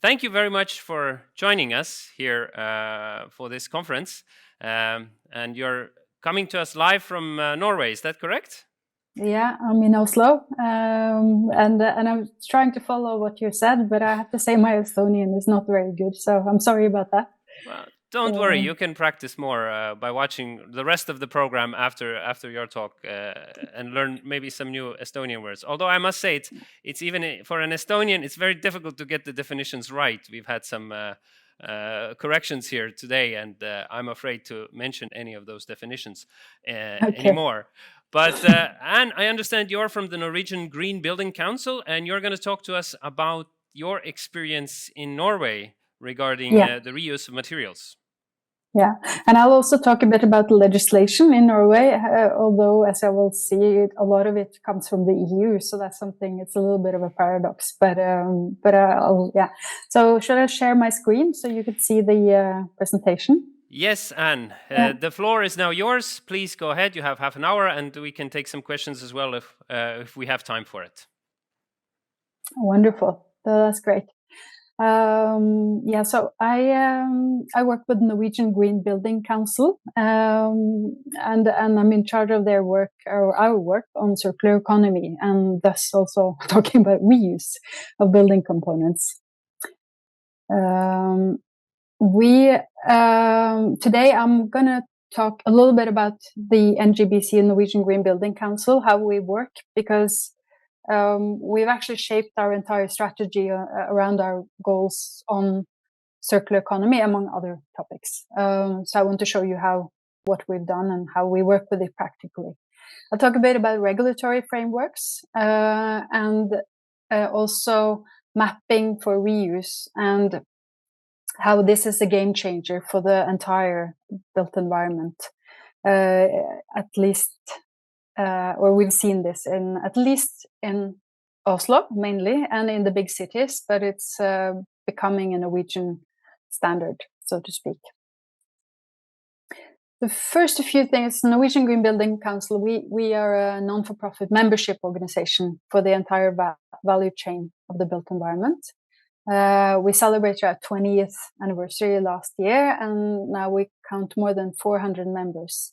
thank you very much for joining us here for this conference. And you're coming to us live from Norway, is that correct? Yeah, I'm in Oslo, and I'm trying to follow what you said, but I have to say my Estonian is not very good, so I'm sorry about that. Well, don't worry, you can practice more by watching the rest of the program after your talk and learn maybe some new Estonian words. Although I must say, it's even for an Estonian, it's very difficult to get the definitions right. We've had some corrections here today, and I'm afraid to mention any of those definitions anymore. But Anne, I understand you're from the Norwegian Green Building Council, and you're going to talk to us about your experience in Norway regarding the reuse of materials. Yeah, and I'll also talk a bit about the legislation in Norway, although as I will see, a lot of it comes from the EU, so that's something, it's a little bit of a paradox, but yeah. So should I share my screen so you could see the presentation? Yes, Anne, the floor is now yours. Please go ahead. You have half an hour, and we can take some questions as well if we have time for it. Wonderful. That's great. Yeah, so I work with Norwegian Green Building Council, and I'm in charge of their work, or our work, on circular economy, and thus also talking about reuse of building components. Today I'm gonna talk a little bit about the NGBC, Norwegian Green Building Council, how we work, because we've actually shaped our entire strategy around our goals on circular economy, among other topics. So I want to show you what we've done and how we work with it practically. I'll talk a bit about regulatory frameworks and also mapping for reuse, and how this is a game changer for the entire built environment. At least, or we've seen this at least in Oslo mainly, and in the big cities, but it's becoming a Norwegian standard, so to speak. The first few things, Norwegian Green Building Council, we are a non-for-profit membership organization for the entire value chain of the built environment. We celebrated our 20th anniversary last year, and now we count more than 400 members.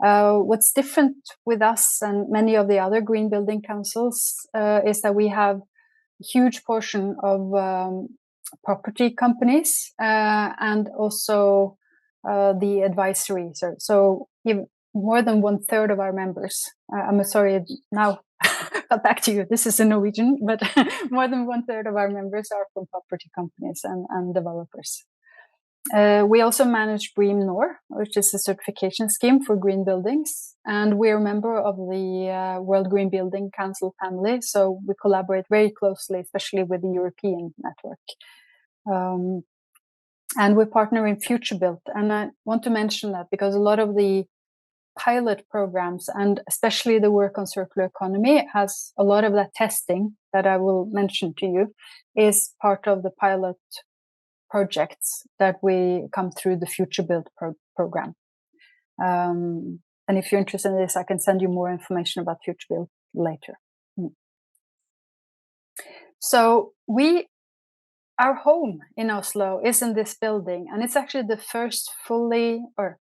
What's different with us and many of the other green building councils is that we have a huge portion of property companies and also the advisory. So more than 1/3 of our members, I'm sorry, now got back to you, this is in Norwegian, but more than 1/3 of our members are from property companies and developers. We also manage BREEAM NOR, which is a certification scheme for green buildings, and we're a member of the World Green Building Council family, so we collaborate very closely, especially with the European network. And we partner in Future Built, and I want to mention that because a lot of the pilot programs, and especially the work on circular economy, has a lot of that testing that I will mention to you is part of the pilot projects that we come through the Future Build program. And if you're interested in this, I can send you more information about Future Build later. So our home in Oslo is in this building, and it's actually the first fully, or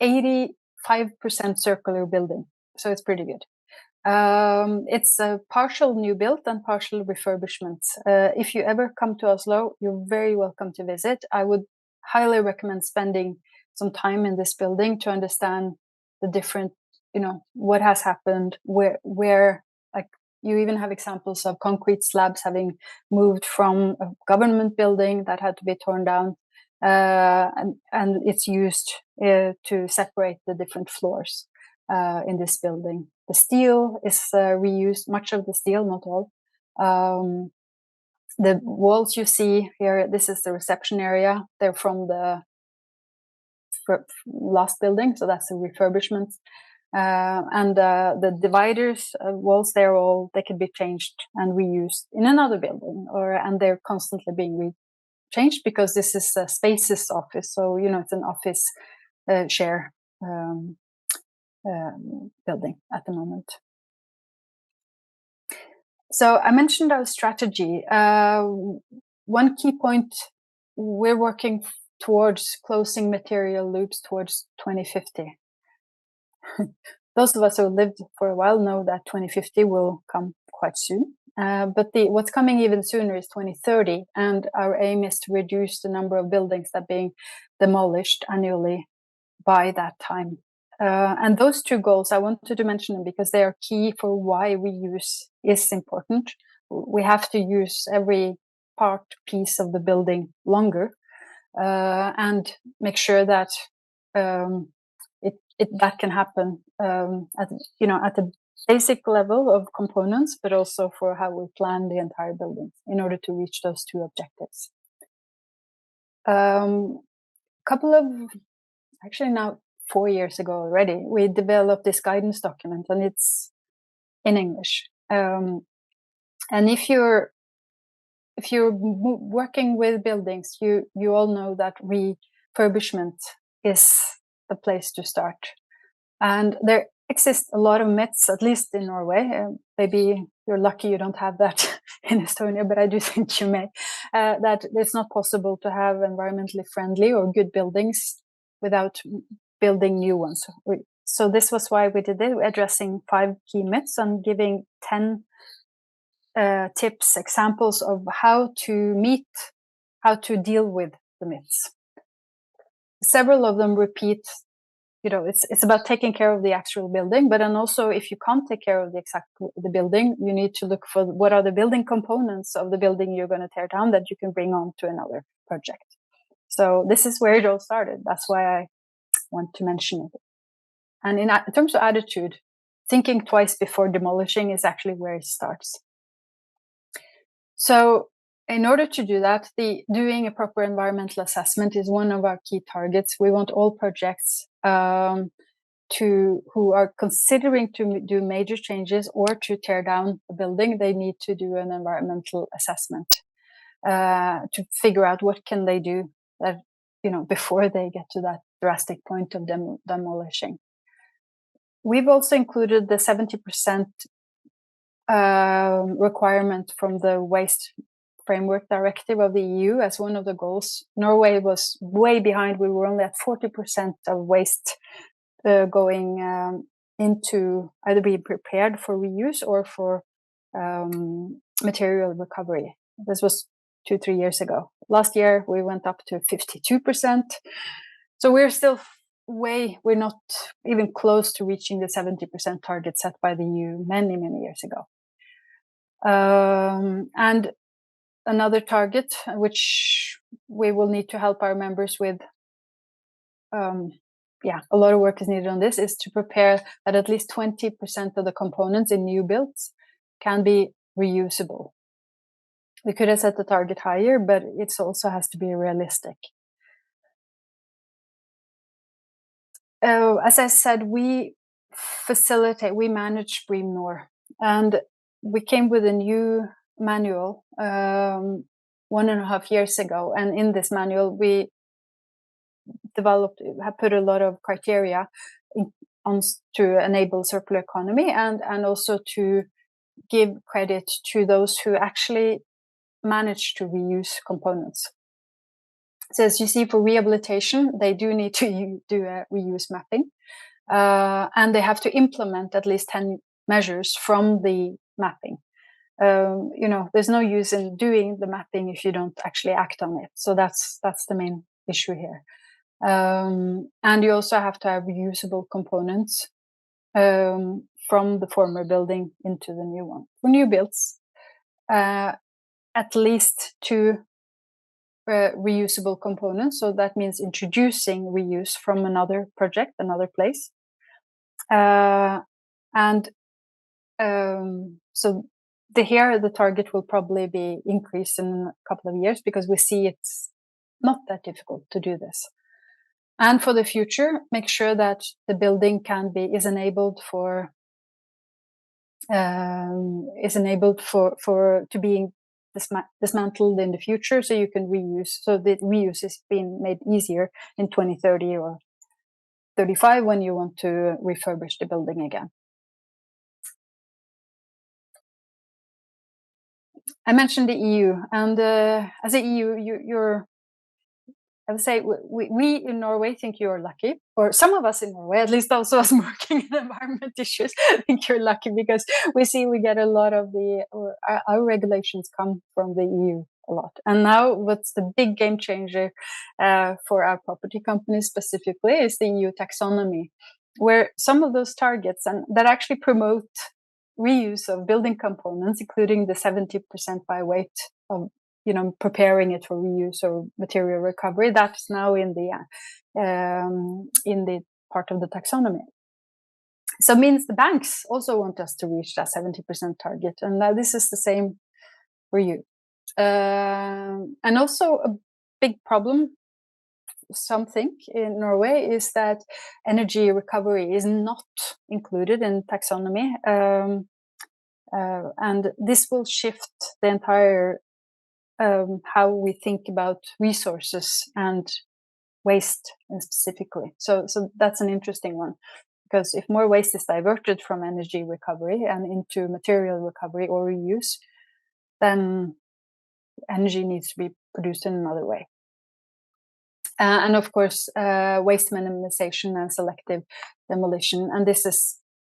85% circular building, so it's pretty good. It's a partial new build and partial refurbishment. If you ever come to Oslo, you're very welcome to visit. I would highly recommend spending some time in this building to understand the different, what has happened, where like you even have examples of concrete slabs having moved from a government building that had to be torn down, and it's used to separate the different floors in this building. The steel is reused, much of the steel, not all. The walls you see here, this is the reception area. They're from the last building, so that's a refurbishment. And the dividers, walls, they can be changed and reused in another building, and they're constantly being changed because this is a Spaces office, so it's an office share building at the moment. So I mentioned our strategy. one key point, we're working towards closing material loops towards 2050. Those of us who lived for a while know that 2050 will come quite soon. But what's coming even sooner is 2030, and our aim is to reduce the number of buildings that are being demolished annually by that time. And those two goals, I wanted to mention them because they are key for why reuse is important. We have to use every piece of the building longer, and make sure that that can happen at the basic level of components, but also for how we plan the entire building in order to reach those two objectives. Actually now 4 years ago already, we developed this guidance document, and it's in English. And if you're working with buildings, you all know that refurbishment is the place to start. And there exist a lot of myths, at least in Norway. Maybe you're lucky you don't have that in Estonia, but I do think you may. That it's not possible to have environmentally friendly or good buildings without building new ones. So this was why we did it, addressing 5 key myths and giving 10 tips, examples of how to deal with the myths. Several of them repeat, it's about taking care of the actual building, but then also if you can't take care of the building, you need to look for what are the building components of the building you're going to tear down that you can bring on to another project. So this is where it all started. That's why I want to mention it. And in terms of attitude, thinking twice before demolishing is actually where it starts. So in order to do that, doing a proper environmental assessment is one of our key targets. We want all projects who are considering to do major changes or to tear down a building, they need to do an environmental assessment to figure out what can they do that, before they get to that drastic point of demolishing. We've also included the 70% requirement from the Waste Framework Directive of the EU as one of the goals. Norway was way behind. We were only at 40% of waste going into either being prepared for reuse or for material recovery. This was 2-3 years ago. Last year, we went up to 52%. So we're still we're not even close to reaching the 70% target set by the EU many, many years ago. And another target, which we will need to help our members with, a lot of work is needed on this, is to prepare that at least 20% of the components in new builds can be reusable. We could have set the target higher, but it also has to be realistic. As I said, we manage BREEAM-NOR, and we came with a new manual 1.5 years ago. And in this manual, we put a lot of criteria to enable circular economy and also to give credit to those who actually manage to reuse components. So as you see, for rehabilitation, they do need to do a reuse mapping, and they have to implement at least 10 measures from the mapping. There's no use in doing the mapping if you don't actually act on it. So that's the main issue here. And you also have to have reusable components from the former building into the new one. For new builds, at least 2 reusable components. So that means introducing reuse from another project, another place. So the target will probably be increased in a couple of years because we see it's not that difficult to do this. And for the future, make sure that the building is enabled to being dismantled in the future, so you can reuse. So the reuse is being made easier in 2030 or 35 when you want to refurbish the building again. I mentioned the EU, and as a EU, I would say we in Norway think you're lucky, or some of us in Norway, at least those of us working in environment issues, think you're lucky because we get a lot of our regulations come from the EU a lot. And now what's the big game changer for our property companies specifically is the EU taxonomy, where some of those targets and that actually promote reuse of building components, including the 70% by weight of preparing it for reuse or material recovery. That's now in the part of the taxonomy. So it means the banks also want us to reach that 70% target, and now this is the same for you. And also a big problem, some think, in Norway is that energy recovery is not included in taxonomy, and this will shift the entire how we think about resources and waste specifically. So that's an interesting one, because if more waste is diverted from energy recovery and into material recovery or reuse, then energy needs to be produced in another way. And of course, waste minimization and selective demolition. And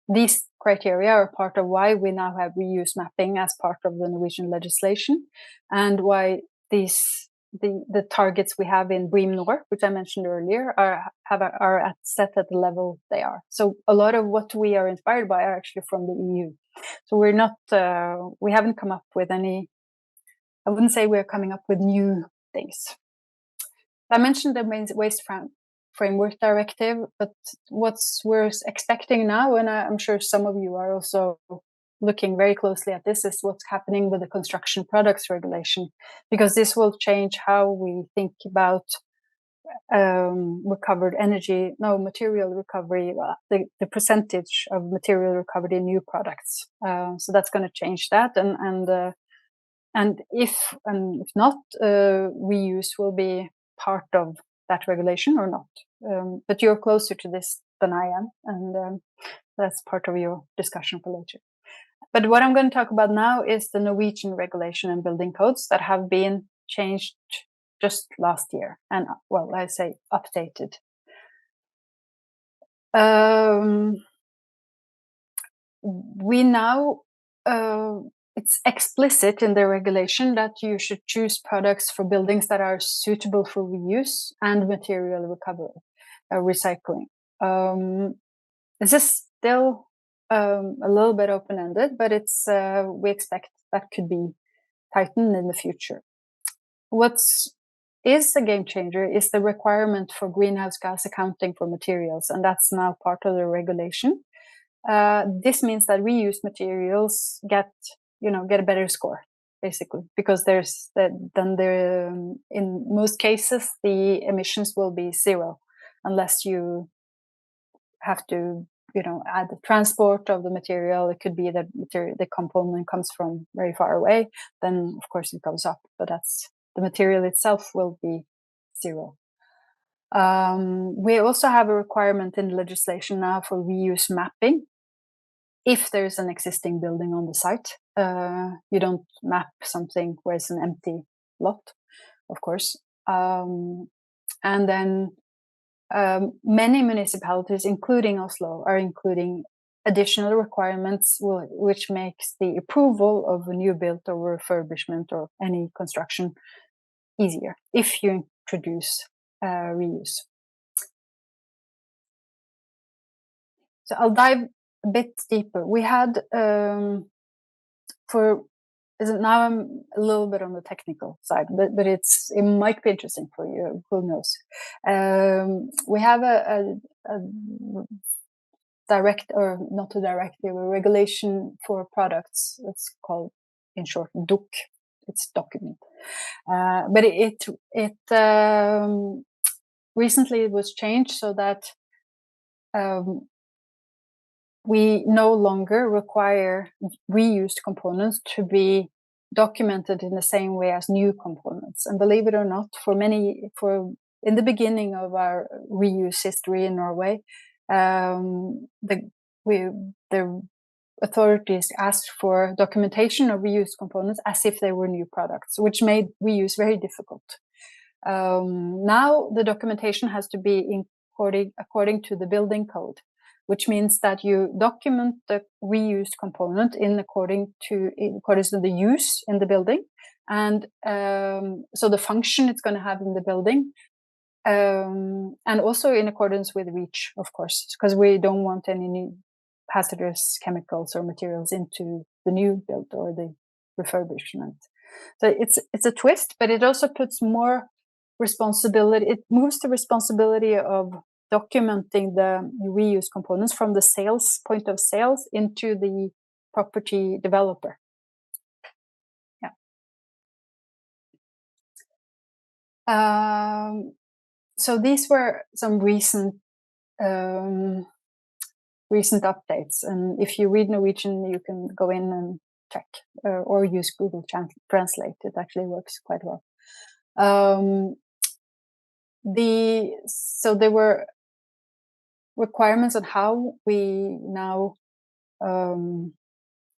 these criteria are part of why we now have reuse mapping as part of the Norwegian legislation, and why the targets we have in BREEAM Nor, which I mentioned earlier, are set at the level they are. So a lot of what we are inspired by are actually from the EU. So we haven't come up with any. I wouldn't say we're coming up with new things. I mentioned the Waste Framework Directive, but what we're expecting now, and I'm sure some of you are also looking very closely at this, is what's happening with the construction products regulation, because this will change how we think about recovered energy, material recovery, the percentage of material recovered in new products. So that's going to change that, and if not, reuse will be part of that regulation or not. But you're closer to this than I am, and that's part of your discussion for later. But what I'm going to talk about now is the Norwegian regulation and building codes that have been changed just last year, and I say updated. We now it's explicit in the regulation that you should choose products for buildings that are suitable for reuse and material recovery, recycling. This is still a little bit open-ended, but we expect that could be tightened in the future. What is a game changer is the requirement for greenhouse gas accounting for materials, and that's now part of the regulation. This means that reused materials get a better score, basically, because in most cases the emissions will be zero unless you have to add the transport of the material. It could be that the component comes from very far away, then of course it goes up, but the material itself will be zero. We also have a requirement in legislation now for reuse mapping. If there's an existing building on the site, you don't map something where it's an empty lot, of course. And then many municipalities, including Oslo, are including additional requirements, which makes the approval of a new build or refurbishment or any construction easier if you introduce reuse. So I'll dive a bit deeper. We had now I'm a little bit on the technical side, but it might be interesting for you. Who knows? We have a regulation for products. It's called, in short, DOK. It's document. But it recently was changed so that we no longer require reused components to be documented in the same way as new components. And believe it or not, in the beginning of our reuse history in Norway, a authorities asked for documentation of reused components as if they were new products, which made reuse very difficult. Now the documentation has to be according to the building code, which means that you document the reused component in accordance to the use in the building, and so the function it's going to have in the building, and also in accordance with REACH, of course, because we don't want any new hazardous chemicals or materials into the new build or the refurbishment. So it's a twist, but it also puts more responsibility. It moves the responsibility of documenting the reused components from the sales point of sales into the property developer. Yeah. So these were some recent updates, and if you read Norwegian, you can go in and check or use Google Translate. It actually works quite well. So there were requirements on how we now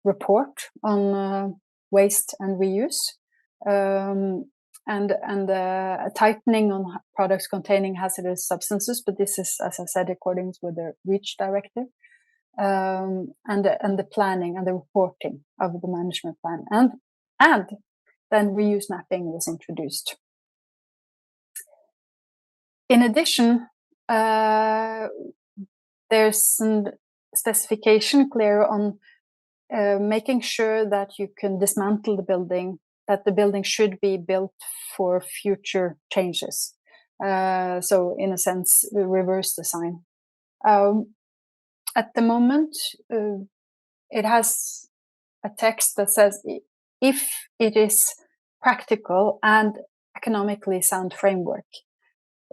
report on waste and reuse, and a tightening on products containing hazardous substances. But this is, as I said, according with the REACH directive, and the planning and the reporting of the management plan, and then reuse mapping was introduced. In addition, there's some specification clear on making sure that you can dismantle the building, that the building should be built for future changes. So in a sense, reverse design. At the moment, it has a text that says if it is practical and economically sound framework,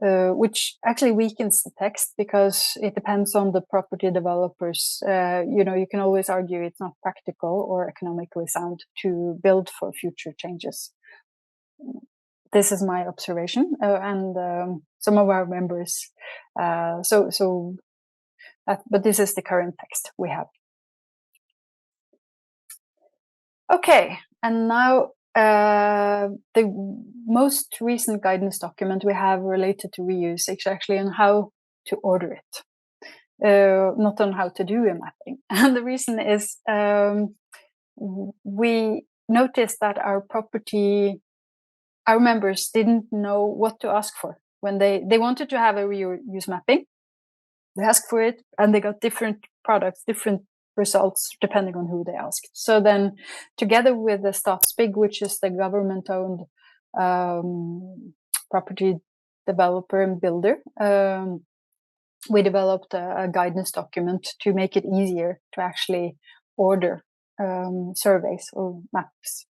which actually weakens the text because it depends on the property developers. You can always argue it's not practical or economically sound to build for future changes. This is my observation, and some of our members. But this is the current text we have. Okay, and now the most recent guidance document we have related to reuse is actually on how to order it, not on how to do a mapping. And the reason is we noticed that our members didn't know what to ask for when they wanted to have a reuse mapping. They asked for it, and they got different products, different results depending on who they asked. So then, together with the Statsbygg, which is the government-owned property developer and builder, we developed a guidance document to make it easier to actually order surveys or maps.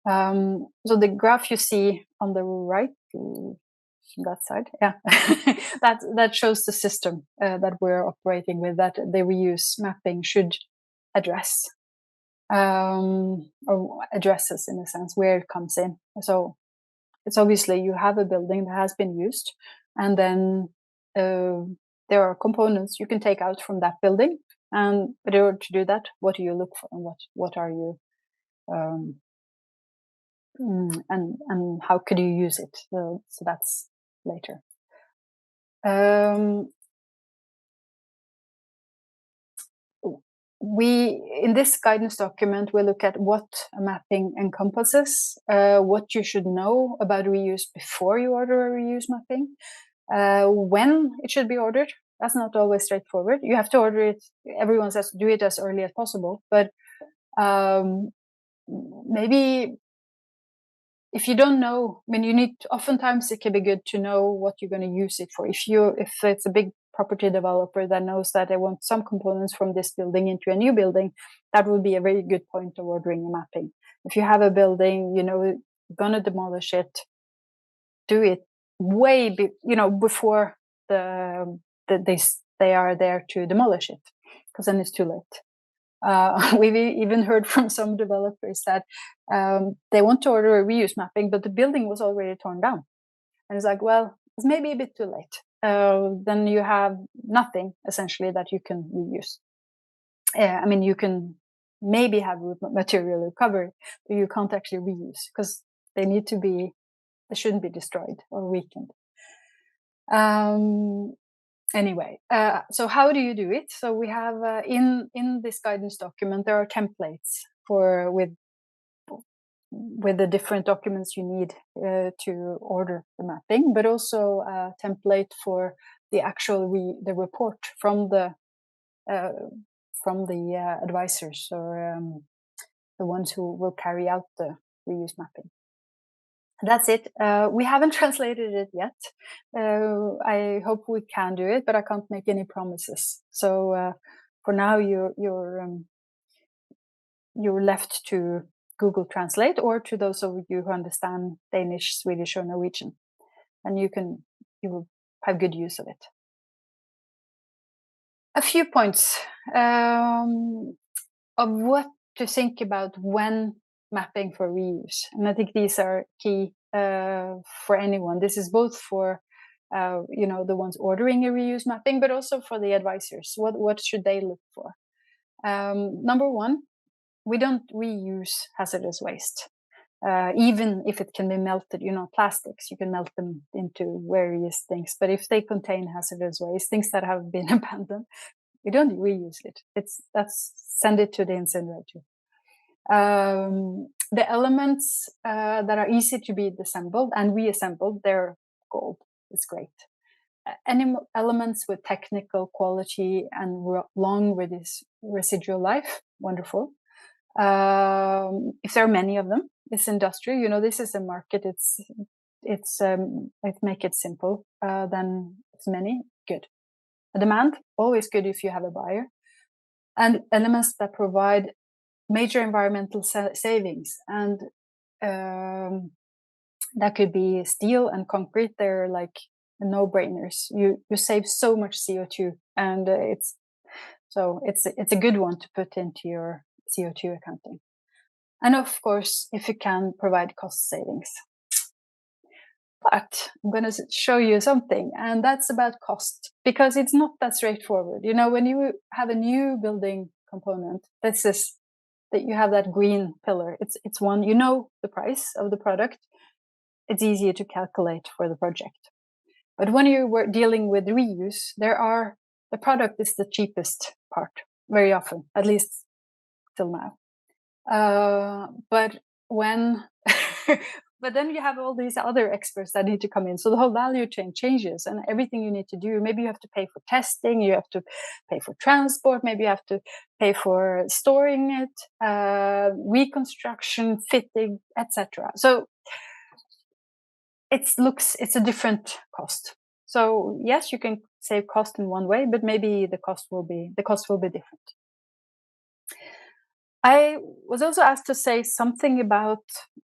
So the graph you see on the right, that side, yeah, that shows the system that we're operating with, that the reuse mapping should address, or addresses in a sense where it comes in. So it's obviously you have a building that has been used, and then there are components you can take out from that building, and in order to do that, what do you look for, and what are you and how could you use it? So that's later. In this guidance document, we look at what a mapping encompasses, what you should know about reuse before you order a reuse mapping, when it should be ordered. That's not always straightforward. You have to order it. Everyone says do it as early as possible, but maybe if you don't know, I mean, oftentimes it can be good to know what you're going to use it for. If it's a big property developer that knows that they want some components from this building into a new building, that would be a very good point of ordering a mapping. If you have a building, you're going to demolish it, do it way before they are there to demolish it, because then it's too late. We've even heard from some developers that they want to order a reuse mapping, but the building was already torn down. And it's like, well, it's maybe a bit too late. Then you have nothing, essentially, that you can reuse. I mean, you can maybe have material recovery, but you can't actually reuse because they shouldn't be destroyed or weakened. Anyway, so how do you do it? So we have in this guidance document, there are templates with the different documents you need to order the mapping, but also a template for the actual the report from the advisors or the ones who will carry out the reuse mapping. That's it. We haven't translated it yet. I hope we can do it, but I can't make any promises. So for now, you're left to Google Translate, or to those of you who understand Danish, Swedish, or Norwegian, and you will have good use of it. A few points of what to think about when mapping for reuse, and I think these are key for anyone. This is both for the ones ordering a reuse mapping, but also for the advisors. What should they look for? Number one, we don't reuse hazardous waste, even if it can be melted. Plastics, you can melt them into various things, but if they contain hazardous waste, things that have been abandoned, we don't reuse it. That's send it to the incinerator. The elements that are easy to be disassembled and reassembled, they're gold. It's great. Any elements with technical quality and long residual life, wonderful. If there are many of them, it's industry. This is a market. Let's make it simple. Then it's many, good. A demand, always good if you have a buyer. And elements that provide major environmental savings, and that could be steel and concrete. They're like no-brainers. You save so much CO2, and it's a good one to put into your CO2 accounting. And of course, if you can provide cost savings. But I'm going to show you something, and that's about cost, because it's not that straightforward. When you have a new building component, that you have that green pillar. It's one, the price of the product. It's easier to calculate for the project. But when you were dealing with reuse, the product is the cheapest part very often, at least till now. But then you have all these other experts that need to come in. So the whole value chain changes, and everything you need to do, maybe you have to pay for testing, you have to pay for transport, maybe you have to pay for storing it, reconstruction, fitting, etc. So it's a different cost. So yes, you can save cost in one way, but maybe the cost will be different. I was also asked to say something about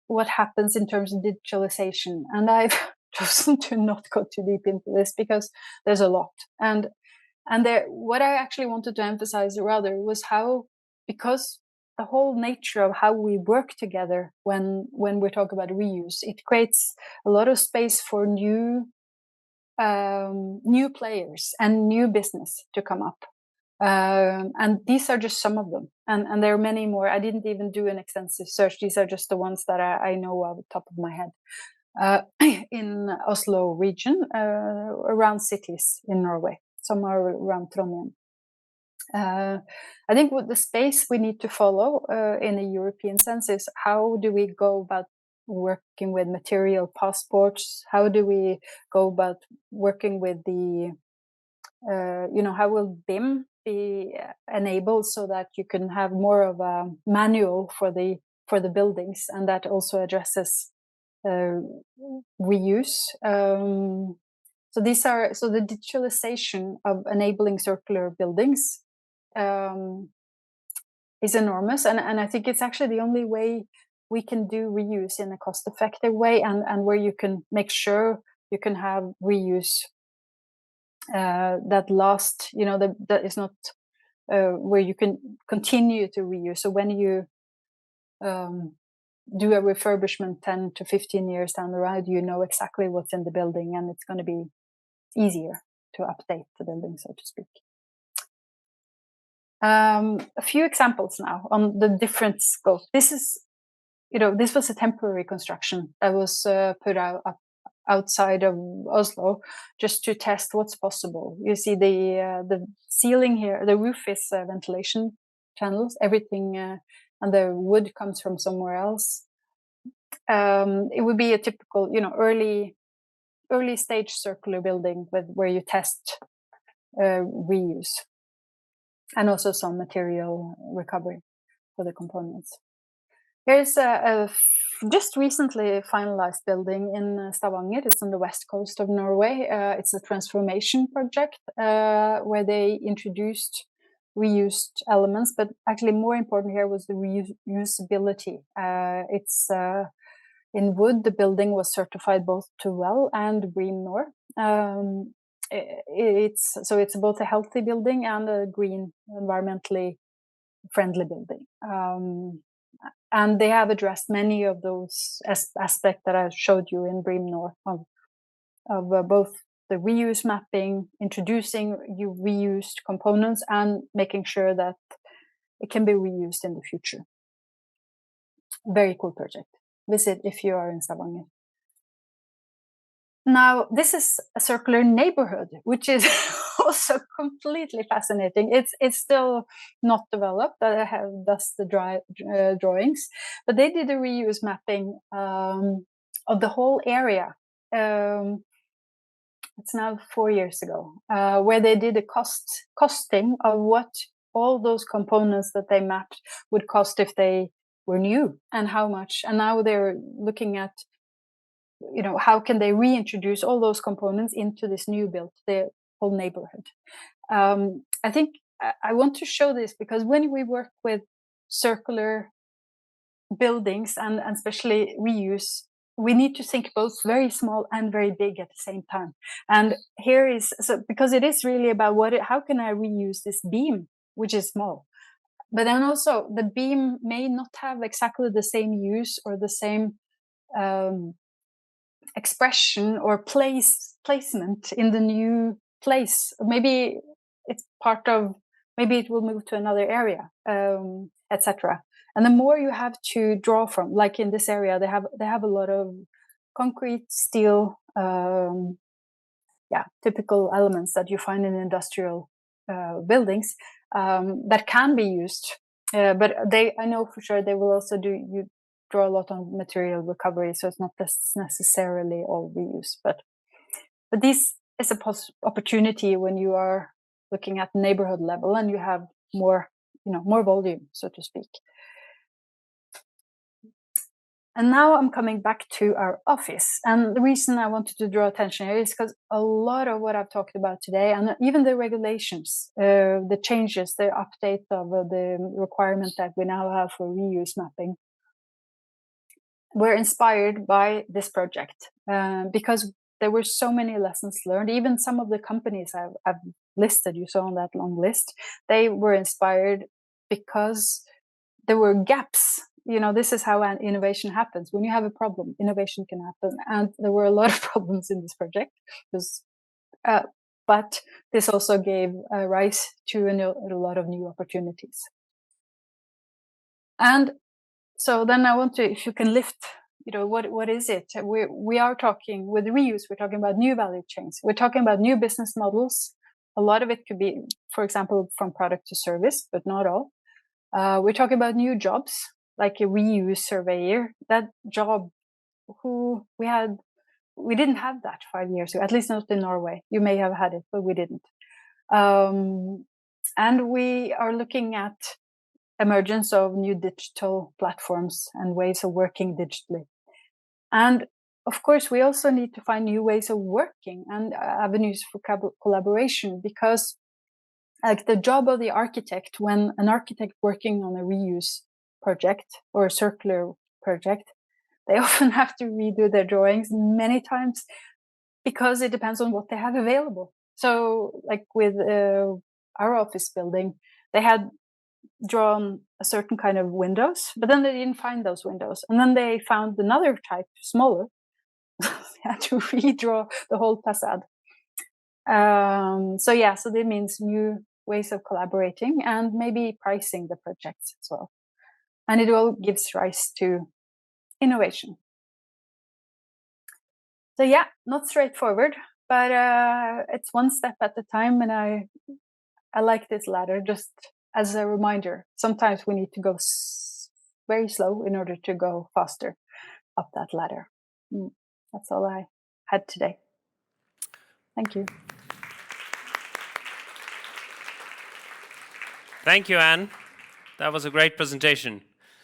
what happens in terms of digitalization, and I've chosen to not go too deep into this because there's a lot. And what I actually wanted to emphasize rather was how, because the whole nature of how we work together when we talk about reuse, it creates a lot of space for new players and new business to come up. And these are just some of them, and there are many more. I didn't even do an extensive search. These are just the ones that I know of the top of my head. In Oslo region, around cities in Norway, somewhere around Trondheim. I think with the space we need to follow in a European sense is, how do we go about working with material passports? How do we go about working with the how will BIM be enabled so that you can have more of a manual for the buildings, and that also addresses reuse. So the digitalization of enabling circular buildings is enormous, and I think it's actually the only way we can do reuse in a cost-effective way, and where you can make sure you can have reuse that lasts, that is not where you can continue to reuse. So when you do a refurbishment 10 to 15 years down the road, you know exactly what's in the building, and it's going to be easier to update the building, so to speak. A few examples now on the different scope. This was a temporary construction that was put out outside of Oslo just to test what's possible. You see the ceiling here, the roof is ventilation channels, everything, and the wood comes from somewhere else. It would be a typical, early stage circular building where you test reuse and also some material recovery for the components. Here's a just recently finalized building in Stavanger. It's on the west coast of Norway. It's a transformation project where they introduced reused elements, but actually more important here was the reusability. It's in wood. The building was certified both to WELL and Green Nor. It's both a healthy building and a green, environmentally friendly building. And they have addressed many of those aspects that I showed you in Bream North of both the reuse mapping, introducing reused components, and making sure that it can be reused in the future. Very cool project. Visit if you are in Stavanger. Now, this is a circular neighborhood, which is also completely fascinating. It's still not developed. I have thus the drawings, but they did a reuse mapping of the whole area. It's now 4 years ago, where they did a costing of what all those components that they mapped would cost if they were new, and how much. And now they're looking at, how can they reintroduce all those components into this new build, the whole neighborhood. I think I want to show this because when we work with circular buildings and especially reuse, we need to think both very small and very big at the same time. And here is, because it is really about how can I reuse this beam, which is small. But then also the beam may not have exactly the same use or the same expression or placement in the new place. Maybe it's maybe it will move to another area, etc. And the more you have to draw from, like in this area, they have a lot of concrete, steel, typical elements that you find in industrial buildings that can be used. But I know for sure they will also draw a lot on material recovery, so it's not necessarily all reuse. But this is a opportunity when you are looking at neighborhood level and you have more volume, so to speak. And now I'm coming back to our office. And the reason I wanted to draw attention here is because a lot of what I've talked about today, and even the regulations, the changes, the update of the requirement that we now have for reuse mapping, were inspired by this project because there were so many lessons learned. Even some of the companies I've listed, you saw on that long list, they were inspired because there were gaps. This is how innovation happens. When you have a problem, innovation can happen. And there were a lot of problems in this project. But this also gave rise to a lot of new opportunities. And so then I want to, if you can lift, what is it? We are talking with reuse, we're talking about new value chains. We're talking about new business models. A lot of it could be, for example, from product to service, but not all. We're talking about new jobs, like a reuse surveyor. That job, we didn't have that 5 years ago, at least not in Norway. You may have had it, but we didn't. And we are looking at emergence of new digital platforms and ways of working digitally. And of course, we also need to find new ways of working and avenues for collaboration, because like the job of the architect, when an architect working on a reuse project or a circular project, they often have to redo their drawings many times because it depends on what they have available. So like with our office building, they had drawn a certain kind of windows, but then they didn't find those windows. And then they found another type, smaller. They had to redraw the whole facade. So that means new ways of collaborating, and maybe pricing the projects as well. And it all gives rise to innovation. So yeah, not straightforward, but it's one step at a time, and I like this ladder just as a reminder. Sometimes we need to go very slow in order to go faster up that ladder. That's all I had today. Thank you. Thank you, Anne. That was a great presentation.